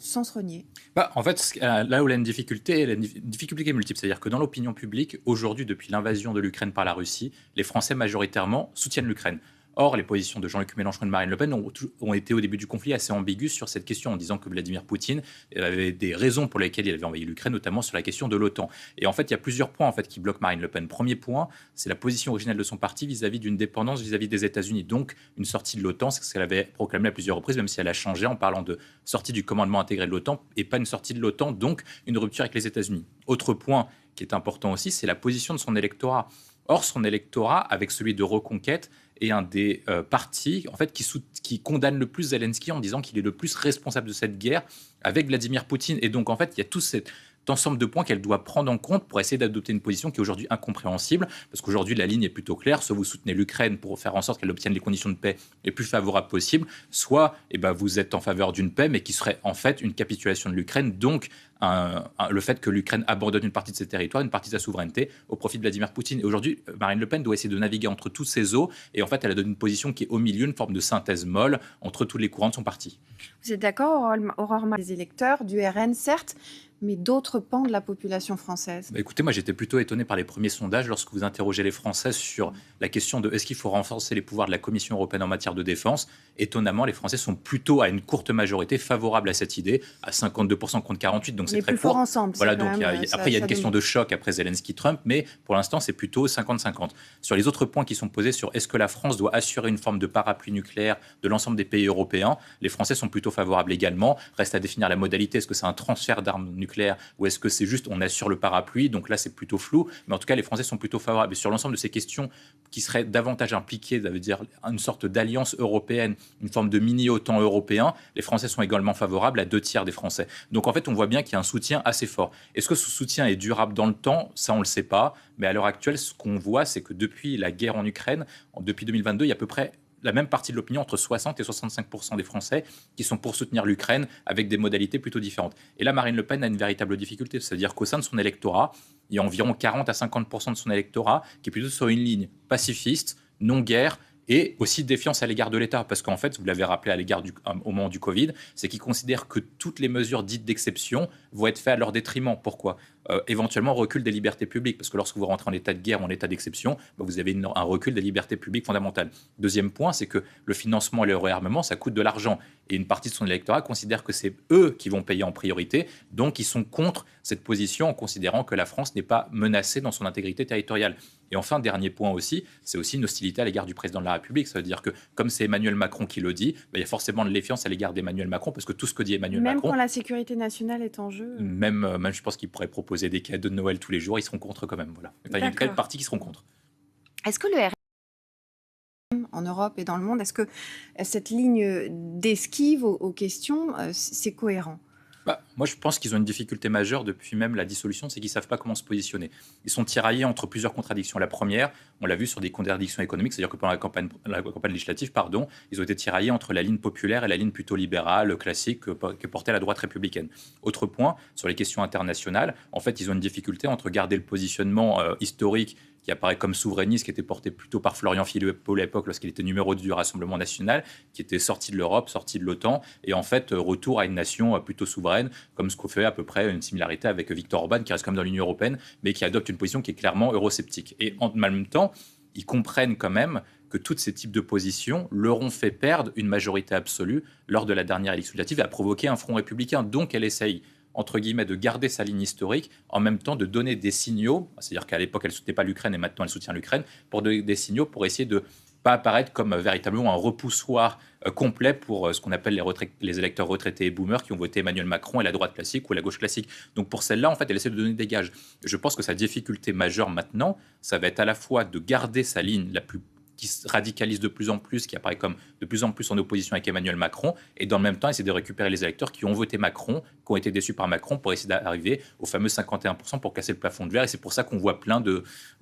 sans se renier. En fait, là où il y a une difficulté, elle a une difficulté qui est multiple. C'est-à-dire que dans l'opinion publique, aujourd'hui, depuis l'invasion de l'Ukraine par la Russie, les Français majoritairement soutiennent l'Ukraine. Or, les positions de Jean-Luc Mélenchon et de Marine Le Pen ont été au début du conflit assez ambiguës sur cette question, en disant que Vladimir Poutine avait des raisons pour lesquelles il avait envahi l'Ukraine, notamment sur la question de l'OTAN. Et en fait, il y a plusieurs points qui bloquent Marine Le Pen. Premier point, c'est la position originelle de son parti vis-à-vis d'une dépendance vis-à-vis des États-Unis. Donc, une sortie de l'OTAN, c'est ce qu'elle avait proclamé à plusieurs reprises, même si elle a changé en parlant de sortie du commandement intégré de l'OTAN et pas une sortie de l'OTAN, donc une rupture avec les États-Unis. Autre point qui est important aussi, c'est la position de son électorat. Or, son électorat, avec celui de Reconquête, est un des partis qui condamne le plus Zelensky en disant qu'il est le plus responsable de cette guerre avec Vladimir Poutine. Et donc, en fait, il y a tout cet ensemble de points qu'elle doit prendre en compte pour essayer d'adopter une position qui est aujourd'hui incompréhensible, parce qu'aujourd'hui, la ligne est plutôt claire. Soit vous soutenez l'Ukraine pour faire en sorte qu'elle obtienne les conditions de paix les plus favorables possibles, soit vous êtes en faveur d'une paix, mais qui serait en fait une capitulation de l'Ukraine, donc le fait que l'Ukraine abandonne une partie de ses territoires, une partie de sa souveraineté au profit de Vladimir Poutine. Et aujourd'hui, Marine Le Pen doit essayer de naviguer entre tous ces eaux, et en fait, elle a donné une position qui est au milieu, une forme de synthèse molle entre tous les courants de son parti. Vous êtes d'accord, Aurore, des électeurs du RN, certes, mais d'autres pans de la population française? Écoutez, moi j'étais plutôt étonné par les premiers sondages lorsque vous interrogez les Français sur la question de est-ce qu'il faut renforcer les pouvoirs de la Commission européenne en matière de défense. Étonnamment, les Français sont plutôt à une courte majorité favorables à cette idée, à 52% contre 48%, donc c'est très fort ensemble. Voilà, donc après il y a une question de choc après Zelensky-Trump, mais pour l'instant c'est plutôt 50-50. Sur les autres points qui sont posés sur est-ce que la France doit assurer une forme de parapluie nucléaire de l'ensemble des pays européens, les Français sont plutôt favorables également. Reste à définir la modalité, est-ce que c'est un transfert d'armes nucléaires ou est-ce que c'est juste on assure le parapluie, donc là c'est plutôt flou, mais en tout cas les Français sont plutôt favorables. Et sur l'ensemble de ces questions qui seraient davantage impliquées, ça veut dire une sorte d'alliance européenne, une forme de mini-OTAN européen, les Français sont également favorables à 2/3 des Français. Donc en fait on voit bien qu'il y a un soutien assez fort. Est-ce que ce soutien est durable dans le temps? Ça on le sait pas, mais à l'heure actuelle ce qu'on voit c'est que depuis la guerre en Ukraine, depuis 2022, il y a à peu près la même partie de l'opinion, entre 60 et 65% des Français, qui sont pour soutenir l'Ukraine avec des modalités plutôt différentes. Et là, Marine Le Pen a une véritable difficulté, c'est-à-dire qu'au sein de son électorat, il y a environ 40 à 50% de son électorat qui est plutôt sur une ligne pacifiste, non-guerre, et aussi défiance à l'égard de l'État. Parce qu'en fait, vous l'avez rappelé au moment du Covid, c'est qu'ils considèrent que toutes les mesures dites d'exception vont être faites à leur détriment. Pourquoi ? Éventuellement, recul des libertés publiques. Parce que lorsque vous rentrez en état de guerre ou en état d'exception, vous avez un recul des libertés publiques fondamentales. Deuxième point, c'est que le financement et le réarmement, ça coûte de l'argent. Et une partie de son électorat considère que c'est eux qui vont payer en priorité. Donc, ils sont contre cette position en considérant que la France n'est pas menacée dans son intégrité territoriale. Et enfin, dernier point aussi, c'est aussi une hostilité à l'égard du président de la République. Ça veut dire que, comme c'est Emmanuel Macron qui le dit, il y a forcément de défiance à l'égard d'Emmanuel Macron, parce que tout ce que dit Emmanuel Macron... Même quand la sécurité nationale est en jeu Même je pense qu'il pourrait proposer des cadeaux de Noël tous les jours, ils seront contre quand même. Voilà. Enfin, il y a une telle partie qui seront contre. Est-ce que le RN, en Europe et dans le monde, est-ce que cette ligne d'esquive aux questions, c'est cohérent ? Moi, je pense qu'ils ont une difficulté majeure depuis même la dissolution, c'est qu'ils ne savent pas comment se positionner. Ils sont tiraillés entre plusieurs contradictions. La première, on l'a vu sur des contradictions économiques, c'est-à-dire que pendant la campagne législative, ils ont été tiraillés entre la ligne populaire et la ligne plutôt libérale, classique, que portait la droite républicaine. Autre point, sur les questions internationales, en fait, ils ont une difficulté entre garder le positionnement historique qui apparaît comme souverainiste, qui était porté plutôt par Florian Philippot à l'époque lorsqu'il était numéro 2 du Rassemblement national, qui était sorti de l'Europe, sorti de l'OTAN, et en fait retour à une nation plutôt souveraine, comme ce qu'on fait à peu près une similarité avec Viktor Orban, qui reste quand même dans l'Union européenne, mais qui adopte une position qui est clairement eurosceptique. Et en même temps, ils comprennent quand même que tous ces types de positions leur ont fait perdre une majorité absolue lors de la dernière élection législative et a provoqué un front républicain. Donc elle essaye entre guillemets, de garder sa ligne historique, en même temps de donner des signaux, c'est-à-dire qu'à l'époque, elle ne soutenait pas l'Ukraine et maintenant elle soutient l'Ukraine, pour donner des signaux pour essayer de ne pas apparaître comme véritablement un repoussoir complet pour ce qu'on appelle les électeurs retraités et boomers qui ont voté Emmanuel Macron et la droite classique ou la gauche classique. Donc pour celle-là, en fait, elle essaie de donner des gages. Je pense que sa difficulté majeure maintenant, ça va être à la fois de garder sa ligne qui se radicalise de plus en plus, qui apparaît comme de plus en plus en opposition avec Emmanuel Macron, et dans le même temps, essayer de récupérer les électeurs qui ont voté Macron, qui ont été déçus par Macron, pour essayer d'arriver au fameux 51% pour casser le plafond de verre. Et c'est pour ça qu'on voit plein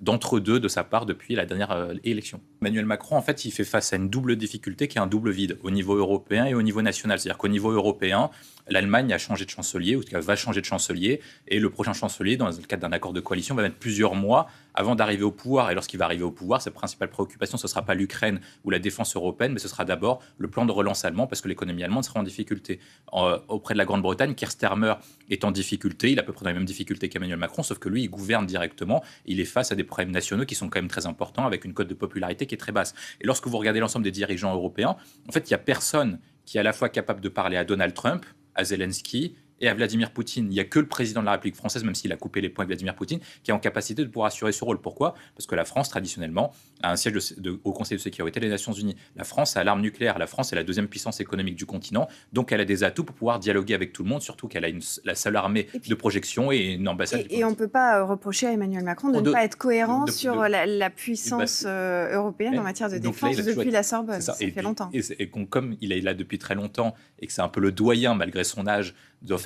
d'entre-deux de sa part depuis la dernière élection. Emmanuel Macron, en fait, il fait face à une double difficulté qui est un double vide, au niveau européen et au niveau national. C'est-à-dire qu'au niveau européen, l'Allemagne a changé de chancelier, ou en tout cas va changer de chancelier, et le prochain chancelier, dans le cadre d'un accord de coalition, va mettre plusieurs mois avant d'arriver au pouvoir. Et lorsqu'il va arriver au pouvoir, sa principale préoccupation, ce ne sera pas l'Ukraine ou la défense européenne, mais ce sera d'abord le plan de relance allemand, parce que l'économie allemande sera en difficulté. Auprès de la Grande-Bretagne, Keir Starmer est en difficulté, il a à peu près dans les mêmes difficultés qu'Emmanuel Macron, sauf que lui, il gouverne directement, il est face à des problèmes nationaux qui sont quand même très importants, avec une cote de popularité qui est très basse. Et lorsque vous regardez l'ensemble des dirigeants européens, en fait, il n'y a personne qui est à la fois capable de parler à Donald Trump, à Zelensky et à Vladimir Poutine. Il n'y a que le président de la République française, même s'il a coupé les points avec Vladimir Poutine, qui est en capacité de pouvoir assurer ce rôle. Pourquoi ? Parce que la France, traditionnellement, a un siège au Conseil de sécurité des Nations Unies. La France a l'arme nucléaire. La France est la deuxième puissance économique du continent. Donc, elle a des atouts pour pouvoir dialoguer avec tout le monde, surtout qu'elle a la seule armée de projection et une ambassade. Et on ne peut pas reprocher à Emmanuel Macron de ne pas être cohérent sur la puissance européenne en matière de défense depuis la Sorbonne. Ça fait longtemps. Et comme il est là depuis très longtemps et que c'est un peu le doyen, malgré son âge,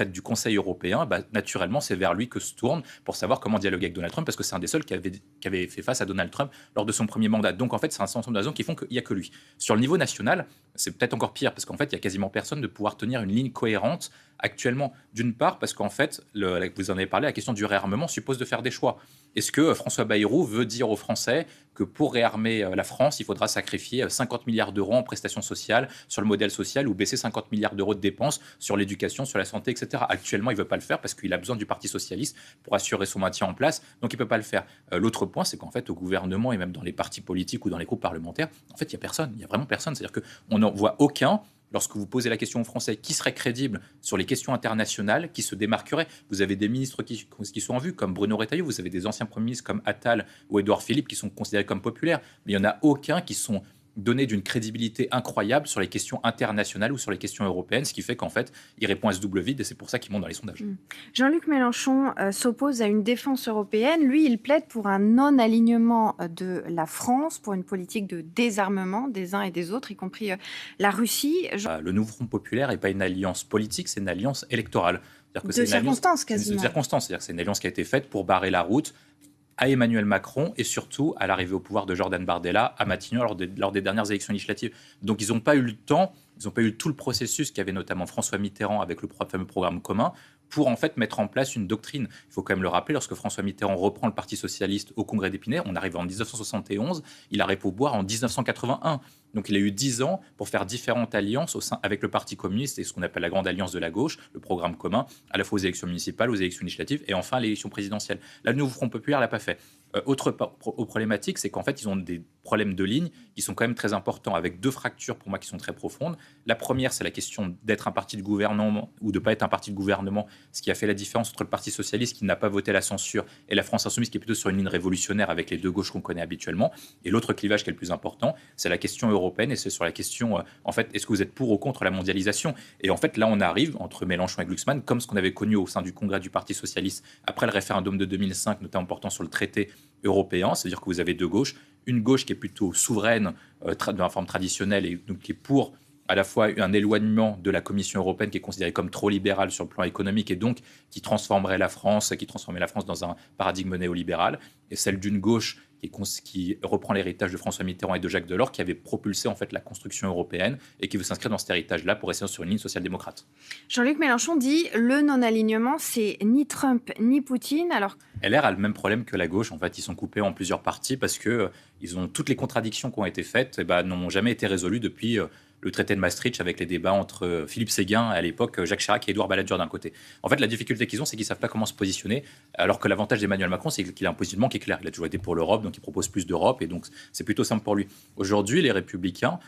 du Conseil européen, naturellement, c'est vers lui que se tourne pour savoir comment dialoguer avec Donald Trump, parce que c'est un des seuls qui avait fait face à Donald Trump lors de son premier mandat. Donc, en fait, c'est un ensemble de raisons qui font qu'il n'y a que lui. Sur le niveau national, c'est peut-être encore pire, parce qu'en fait, il n'y a quasiment personne de pouvoir tenir une ligne cohérente actuellement. D'une part, parce qu'en fait, vous en avez parlé, la question du réarmement suppose de faire des choix. Est-ce que François Bayrou veut dire aux Français que pour réarmer la France, il faudra sacrifier 50 milliards d'euros en prestations sociales sur le modèle social ou baisser 50 milliards d'euros de dépenses sur l'éducation, sur la santé, etc. Actuellement, il ne veut pas le faire parce qu'il a besoin du Parti socialiste pour assurer son maintien en place, donc il ne peut pas le faire. L'autre point, c'est qu'en fait, au gouvernement et même dans les partis politiques ou dans les groupes parlementaires, en fait, il n'y a personne, il n'y a vraiment personne. C'est-à-dire qu'on n'en voit aucun. Lorsque vous posez la question aux Français, qui serait crédible sur les questions internationales, qui se démarquerait ? Vous avez des ministres qui sont en vue, comme Bruno Retailleau, vous avez des anciens premiers ministres comme Attal ou Édouard Philippe qui sont considérés comme populaires, mais il n'y en a aucun qui sont donnés d'une crédibilité incroyable sur les questions internationales ou sur les questions européennes, ce qui fait qu'en fait, il répond à ce double vide et c'est pour ça qu'il monte dans les sondages. Jean-Luc Mélenchon s'oppose à une défense européenne. Lui, il plaide pour un non-alignement de la France, pour une politique de désarmement des uns et des autres, y compris la Russie. Le Nouveau Front Populaire n'est pas une alliance politique, c'est une alliance électorale. De circonstances, quasiment. De circonstances, c'est-à-dire que c'est une alliance qui a été faite pour barrer la route à Emmanuel Macron et surtout à l'arrivée au pouvoir de Jordan Bardella à Matignon lors des dernières élections législatives. Donc ils n'ont pas eu le temps, ils n'ont pas eu tout le processus qu'avait notamment François Mitterrand avec le fameux programme commun pour en fait mettre en place une doctrine. Il faut quand même le rappeler, lorsque François Mitterrand reprend le Parti socialiste au Congrès d'Épinay, on arrive en 1971, il arrive au pouvoir en 1981. Donc il a eu 10 ans pour faire différentes alliances avec le Parti communiste et ce qu'on appelle la Grande Alliance de la gauche, le programme commun, à la fois aux élections municipales, aux élections législatives et enfin à l'élection présidentielle. Là, le Nouveau Front Populaire ne l'a pas fait. Autre problématique, c'est qu'en fait, ils ont des problèmes de ligne qui sont quand même très importants, avec deux fractures pour moi qui sont très profondes. La première, c'est la question d'être un parti de gouvernement ou de ne pas être un parti de gouvernement, ce qui a fait la différence entre le Parti socialiste qui n'a pas voté la censure et la France insoumise qui est plutôt sur une ligne révolutionnaire avec les deux gauches qu'on connaît habituellement. Et l'autre clivage qui est le plus important, c'est la question européenne et c'est sur la question, en fait, est-ce que vous êtes pour ou contre la mondialisation ? Et en fait, là, on arrive entre Mélenchon et Glucksmann, comme ce qu'on avait connu au sein du Congrès du Parti socialiste après le référendum de 2005, notamment portant sur le traité européen, c'est-à-dire que vous avez deux gauches, une gauche qui est plutôt souveraine de la forme traditionnelle et donc qui est pour à la fois un éloignement de la Commission européenne qui est considérée comme trop libérale sur le plan économique et donc qui transformerait la France dans un paradigme néolibéral, et celle d'une gauche qui reprend l'héritage de François Mitterrand et de Jacques Delors, qui avait propulsé en fait la construction européenne et qui veut s'inscrire dans cet héritage-là pour rester sur une ligne social-démocrate. Jean-Luc Mélenchon dit le non-alignement, c'est ni Trump ni Poutine. Alors LR a le même problème que la gauche. En fait, ils sont coupés en plusieurs parties parce que ils ont toutes les contradictions qui ont été faites n'ont jamais été résolues depuis le traité de Maastricht, avec les débats entre Philippe Séguin à l'époque, Jacques Chirac et Édouard Balladur d'un côté. En fait, la difficulté qu'ils ont, c'est qu'ils ne savent pas comment se positionner, alors que l'avantage d'Emmanuel Macron, c'est qu'il a un positionnement qui est clair. Il a toujours été pour l'Europe, donc il propose plus d'Europe, et donc c'est plutôt simple pour lui. Aujourd'hui, les Républicains,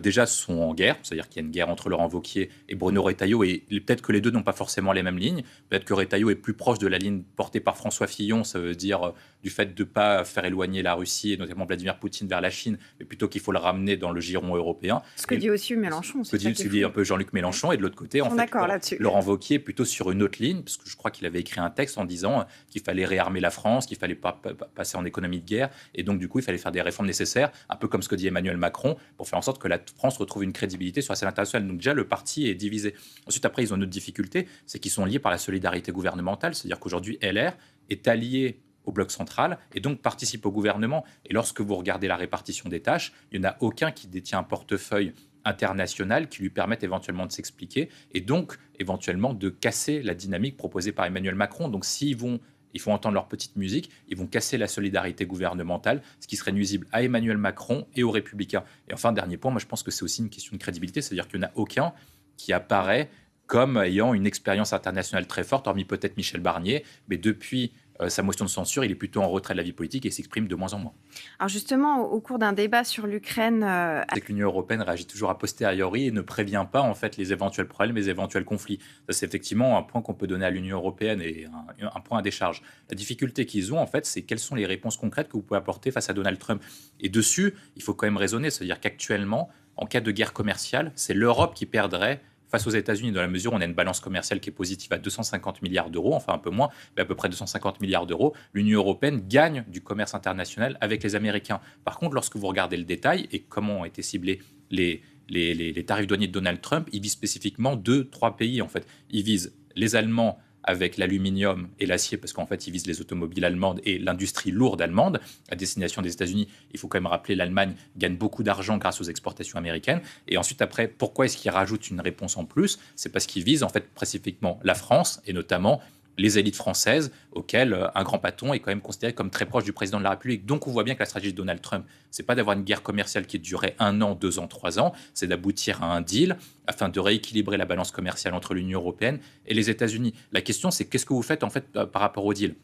déjà sont en guerre, c'est-à-dire qu'il y a une guerre entre Laurent Wauquiez et Bruno Retailleau, et peut-être que les deux n'ont pas forcément les mêmes lignes. Peut-être que Retailleau est plus proche de la ligne portée par François Fillon, ça veut dire du fait de ne pas faire éloigner la Russie, et notamment Vladimir Poutine, vers la Chine, mais plutôt qu'il faut le ramener dans le giron européen. Ce que dit aussi Mélenchon. Ce que dit un peu Jean-Luc Mélenchon, et de l'autre côté, en fait, Laurent Wauquiez est plutôt sur une autre ligne, parce que je crois qu'il avait écrit un texte en disant qu'il fallait réarmer la France, qu'il fallait pas passer en économie de guerre, et donc du coup, il fallait faire des réformes nécessaires, un peu comme ce que dit Emmanuel Macron, pour faire en sorte que la France retrouve une crédibilité sur la scène internationale. Donc déjà, le parti est divisé. Ensuite, après, ils ont une autre difficulté, c'est qu'ils sont liés par la solidarité gouvernementale, c'est-à-dire qu'aujourd'hui, LR est allié au bloc central et donc participe au gouvernement. Et lorsque vous regardez la répartition des tâches, il n'y en a aucun qui détient un portefeuille internationales qui lui permettent éventuellement de s'expliquer et donc éventuellement de casser la dynamique proposée par Emmanuel Macron. Donc ils font entendre leur petite musique, ils vont casser la solidarité gouvernementale, ce qui serait nuisible à Emmanuel Macron et aux Républicains. Et enfin, dernier point, moi je pense que c'est aussi une question de crédibilité, c'est-à-dire qu'il n'y en a aucun qui apparaît comme ayant une expérience internationale très forte, hormis peut-être Michel Barnier, mais depuis sa motion de censure, il est plutôt en retrait de la vie politique et s'exprime de moins en moins. Alors justement, au cours d'un débat sur l'Ukraine... C'est que l'Union européenne réagit toujours a posteriori et ne prévient pas en fait les éventuels problèmes, les éventuels conflits. Ça, c'est effectivement un point qu'on peut donner à l'Union européenne et un point à décharge. La difficulté qu'ils ont, en fait, c'est quelles sont les réponses concrètes que vous pouvez apporter face à Donald Trump. Et dessus, il faut quand même raisonner, c'est-à-dire qu'actuellement, en cas de guerre commerciale, c'est l'Europe qui perdrait face aux États-Unis, dans la mesure où on a une balance commerciale qui est positive à 250 milliards d'euros, enfin un peu moins, mais à peu près 250 milliards d'euros, l'Union européenne gagne du commerce international avec les Américains. Par contre, lorsque vous regardez le détail et comment ont été ciblés les tarifs douaniers de Donald Trump, ils visent spécifiquement 2-3 pays en fait. Ils visent les Allemands avec l'aluminium et l'acier, parce qu'en fait, ils visent les automobiles allemandes et l'industrie lourde allemande à destination des États-Unis. Il faut quand même rappeler, l'Allemagne gagne beaucoup d'argent grâce aux exportations américaines. Et ensuite, après, pourquoi est-ce qu'ils rajoutent une réponse en plus? C'est parce qu'ils visent en fait spécifiquement la France et notamment les élites françaises, auxquelles un grand patron est quand même considéré comme très proche du président de la République. Donc on voit bien que la stratégie de Donald Trump, c'est pas d'avoir une guerre commerciale qui durerait 1 an, 2 ans, 3 ans, c'est d'aboutir à un deal afin de rééquilibrer la balance commerciale entre l'Union européenne et les États-Unis. La question, c'est qu'est-ce que vous faites en fait par rapport au deal?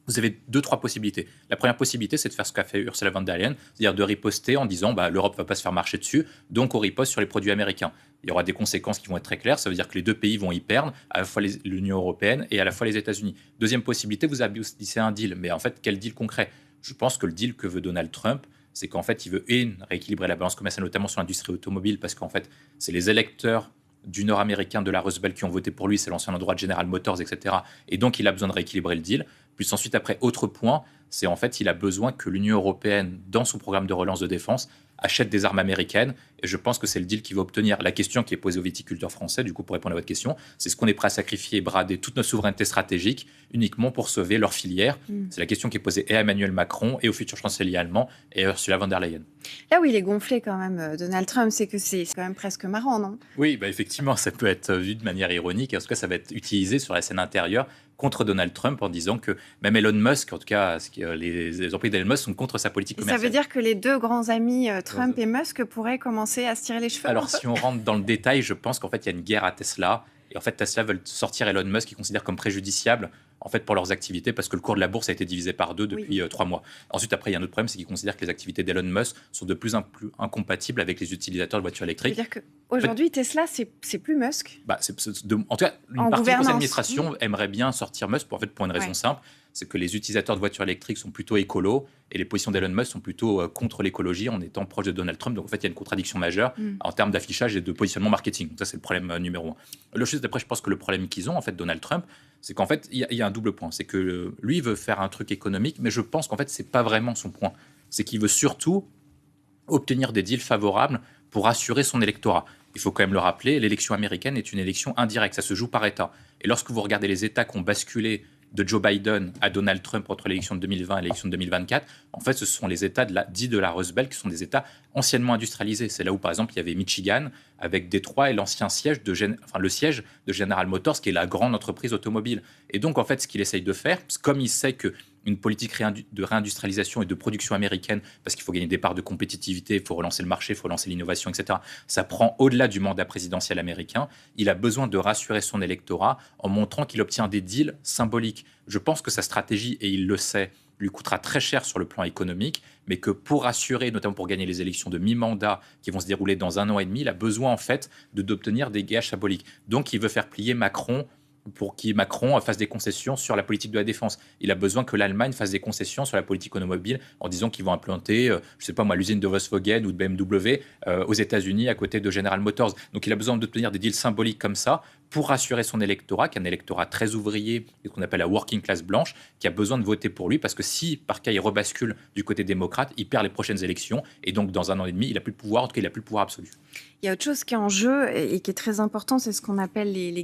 Vous avez 2-3 possibilités. La première possibilité, c'est de faire ce qu'a fait Ursula von der Leyen, c'est-à-dire de riposter en disant l'Europe ne va pas se faire marcher dessus, donc on riposte sur les produits américains. Il y aura des conséquences qui vont être très claires, ça veut dire que les deux pays vont y perdre, à la fois l'Union européenne et à la fois les États-Unis. Deuxième possibilité, vous aboutissez à un deal, mais en fait, quel deal concret? Je pense que le deal que veut Donald Trump, c'est qu'en fait, il veut rééquilibrer la balance commerciale, notamment sur l'industrie automobile, parce qu'en fait, c'est les électeurs du nord-américain de la Rust Belt qui ont voté pour lui, c'est l'ancien endroit de General Motors, etc. Et donc, il a besoin de rééquilibrer le deal. Puis ensuite, après, autre point, c'est en fait, il a besoin que l'Union européenne, dans son programme de relance de défense, achète des armes américaines. Et je pense que c'est le deal qu'il va obtenir. La question qui est posée aux viticulteurs français, du coup, pour répondre à votre question, c'est ce qu'on est prêt à sacrifier et brader toute notre souveraineté stratégique uniquement pour sauver leur filière. C'est la question qui est posée et à Emmanuel Macron et au futur chancelier allemand et à Ursula von der Leyen. Là où il est gonflé quand même, Donald Trump, c'est que c'est quand même presque marrant, non? Oui, effectivement, ça peut être vu de manière ironique. En tout cas, ça va être utilisé sur la scène intérieure contre Donald Trump en disant que même Elon Musk, en tout cas, les employés d'Elon Musk sont contre sa politique commerciale. Ça veut dire que les deux grands amis, Trump et Musk, pourraient commencer à se tirer les cheveux? Alors, si on rentre dans le détail, je pense qu'en fait, il y a une guerre à Tesla. Et en fait, Tesla veut sortir Elon Musk, qu'ils considèrent comme préjudiciable en fait, pour leurs activités, parce que le cours de la bourse a été divisé par 2 depuis 3 mois. Ensuite, après, il y a un autre problème, c'est qu'ils considèrent que les activités d'Elon Musk sont de plus en plus incompatibles avec les utilisateurs de voitures électriques. C'est-à-dire qu'aujourd'hui, Tesla, c'est plus Musk? En tout cas, une partie de l'administration aimerait bien sortir Musk pour une raison simple, c'est que les utilisateurs de voitures électriques sont plutôt écolos et les positions d'Elon Musk sont plutôt contre l'écologie en étant proche de Donald Trump. Donc en fait, il y a une contradiction majeure en termes d'affichage et de positionnement marketing. Donc ça, c'est le problème numéro 1. Le chose d'après, je pense que le problème qu'ils ont, en fait, Donald Trump, c'est qu'en fait, il y a un double point. C'est que lui veut faire un truc économique, mais je pense qu'en fait, c'est pas vraiment son point. C'est qu'il veut surtout obtenir des deals favorables pour assurer son électorat. Il faut quand même le rappeler, l'élection américaine est une élection indirecte, ça se joue par État. Et lorsque vous regardez les États qui ont basculé de Joe Biden à Donald Trump entre l'élection de 2020 et l'élection de 2024, en fait, ce sont les États dits de la Rust Belt qui sont des États anciennement industrialisés. C'est là où, par exemple, il y avait Michigan avec Détroit et l'ancien siège le siège de General Motors, qui est la grande entreprise automobile. Et donc, en fait, ce qu'il essaye de faire, comme il sait que une politique de réindustrialisation et de production américaine, parce qu'il faut gagner des parts de compétitivité, il faut relancer le marché, il faut relancer l'innovation, etc. Ça prend au-delà du mandat présidentiel américain. Il a besoin de rassurer son électorat en montrant qu'il obtient des deals symboliques. Je pense que sa stratégie, et il le sait, lui coûtera très cher sur le plan économique, mais que pour assurer, notamment pour gagner les élections de mi-mandat qui vont se dérouler dans 1 an et demi, il a besoin en fait d'obtenir des gages symboliques. Donc il veut faire plier Macron pour que Macron fasse des concessions sur la politique de la défense. Il a besoin que l'Allemagne fasse des concessions sur la politique automobile en disant qu'ils vont implanter, l'usine de Volkswagen ou de BMW aux États-Unis à côté de General Motors. Donc il a besoin d'obtenir des deals symboliques comme ça pour rassurer son électorat, qui est un électorat très ouvrier, et ce qu'on appelle la working class blanche, qui a besoin de voter pour lui, parce que si, par cas, il rebascule du côté démocrate, il perd les prochaines élections, et donc dans 1 an et demi, il n'a plus de pouvoir, en tout cas, il n'a plus le pouvoir absolu. Il y a autre chose qui est en jeu et qui est très important, c'est ce qu'on appelle les